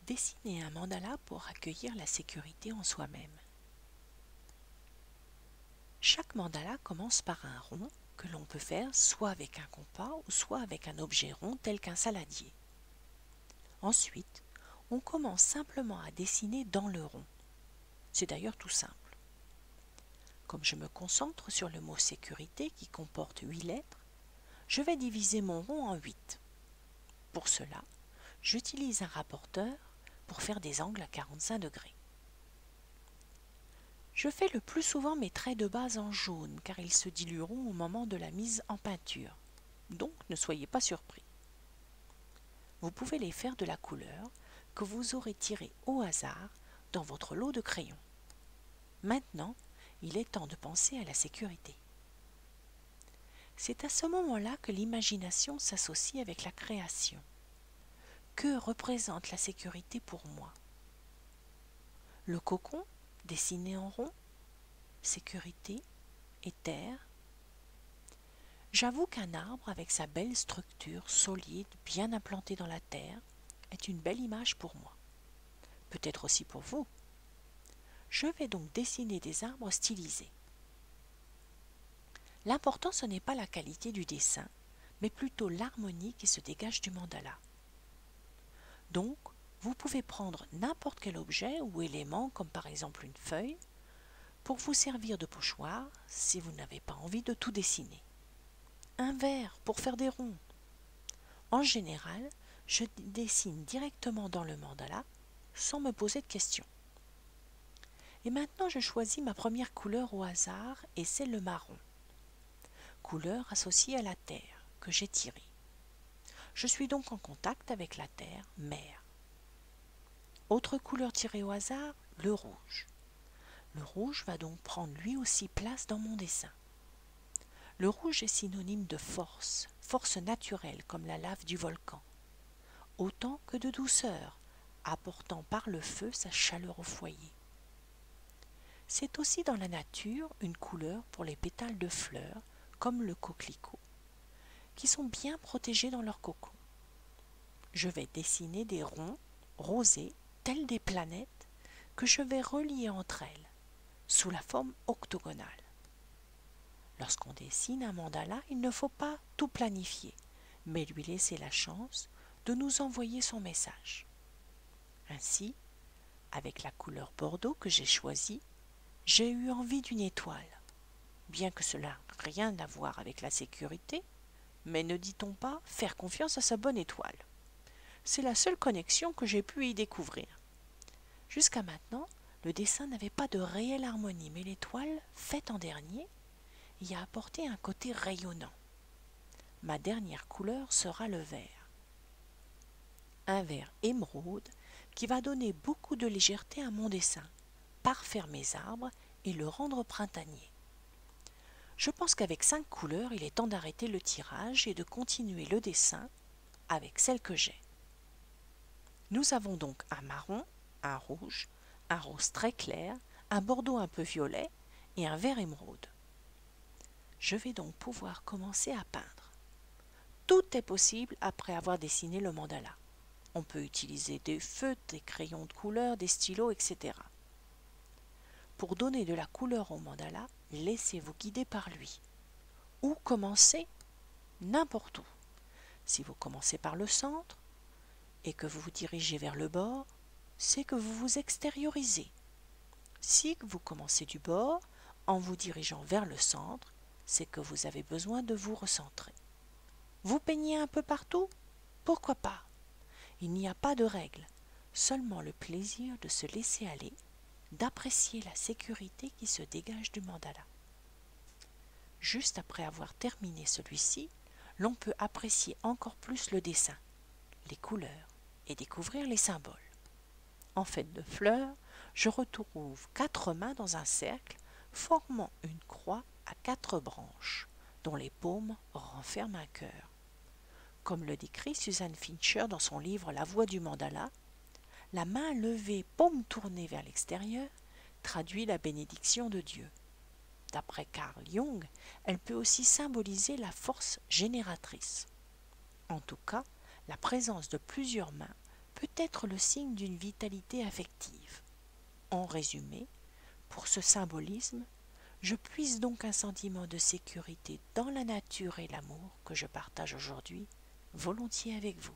Dessiner un mandala pour accueillir la sécurité en soi-même. Chaque mandala commence par un rond que l'on peut faire soit avec un compas ou soit avec un objet rond tel qu'un saladier. Ensuite, on commence simplement à dessiner dans le rond. C'est d'ailleurs tout simple. Comme je me concentre sur le mot sécurité qui comporte 8 lettres, je vais diviser mon rond en 8. Pour cela, j'utilise un rapporteur pour faire des angles à 45 degrés. Je fais le plus souvent mes traits de base en jaune car ils se dilueront au moment de la mise en peinture, donc ne soyez pas surpris. Vous pouvez les faire de la couleur que vous aurez tirée au hasard dans votre lot de crayons. Maintenant, il est temps de penser à la sécurité. C'est à ce moment-là que l'imagination s'associe avec la création. Que représente la sécurité pour moi? Le cocon, dessiné en rond, sécurité et terre. J'avoue qu'un arbre avec sa belle structure solide, bien implantée dans la terre, est une belle image pour moi. Peut-être aussi pour vous. Je vais donc dessiner des arbres stylisés. L'important, ce n'est pas la qualité du dessin, mais plutôt l'harmonie qui se dégage du mandala. Donc, vous pouvez prendre n'importe quel objet ou élément, comme par exemple une feuille, pour vous servir de pochoir si vous n'avez pas envie de tout dessiner. Un verre pour faire des ronds. En général, je dessine directement dans le mandala sans me poser de questions. Et maintenant, je choisis ma première couleur au hasard et c'est le marron. Couleur associée à la terre que j'ai tirée. Je suis donc en contact avec la terre, mère. Autre couleur tirée au hasard, le rouge. Le rouge va donc prendre lui aussi place dans mon dessin. Le rouge est synonyme de force, force naturelle comme la lave du volcan, autant que de douceur, apportant par le feu sa chaleur au foyer. C'est aussi dans la nature une couleur pour les pétales de fleurs, comme le coquelicot, qui sont bien protégés dans leur cocon. Je vais dessiner des ronds rosés, tels des planètes, que je vais relier entre elles, sous la forme octogonale. Lorsqu'on dessine un mandala, il ne faut pas tout planifier, mais lui laisser la chance de nous envoyer son message. Ainsi, avec la couleur bordeaux que j'ai choisie, j'ai eu envie d'une étoile. Bien que cela n'ait rien à voir avec la sécurité, mais ne dit-on pas faire confiance à sa bonne étoile? C'est la seule connexion que j'ai pu y découvrir. Jusqu'à maintenant, le dessin n'avait pas de réelle harmonie, mais l'étoile, faite en dernier, y a apporté un côté rayonnant. Ma dernière couleur sera le vert. Un vert émeraude qui va donner beaucoup de légèreté à mon dessin, parfaire mes arbres et le rendre printanier. Je pense qu'avec 5 couleurs, il est temps d'arrêter le tirage et de continuer le dessin avec celles que j'ai. Nous avons donc un marron, un rouge, un rose très clair, un bordeaux un peu violet et un vert émeraude. Je vais donc pouvoir commencer à peindre. Tout est possible après avoir dessiné le mandala. On peut utiliser des feutres, des crayons de couleur, des stylos, etc. Pour donner de la couleur au mandala, laissez-vous guider par lui. Où commencer? N'importe où. Si vous commencez par le centre et que vous vous dirigez vers le bord, c'est que vous vous extériorisez. Si vous commencez du bord en vous dirigeant vers le centre, c'est que vous avez besoin de vous recentrer. Vous peignez un peu partout? Pourquoi pas? Il n'y a pas de règle, seulement le plaisir de se laisser aller, d'apprécier la sécurité qui se dégage du mandala. Juste après avoir terminé celui-ci, l'on peut apprécier encore plus le dessin, les couleurs et découvrir les symboles. En fait de fleurs, je retrouve 4 mains dans un cercle formant une croix à 4 branches, dont les paumes renferment un cœur. Comme le décrit Suzanne Fincher dans son livre La voix du mandala, la main levée, paume tournée vers l'extérieur, traduit la bénédiction de Dieu. D'après Carl Jung, elle peut aussi symboliser la force génératrice. En tout cas, la présence de plusieurs mains peut être le signe d'une vitalité affective. En résumé, pour ce symbolisme, je puise donc un sentiment de sécurité dans la nature et l'amour que je partage aujourd'hui volontiers avec vous.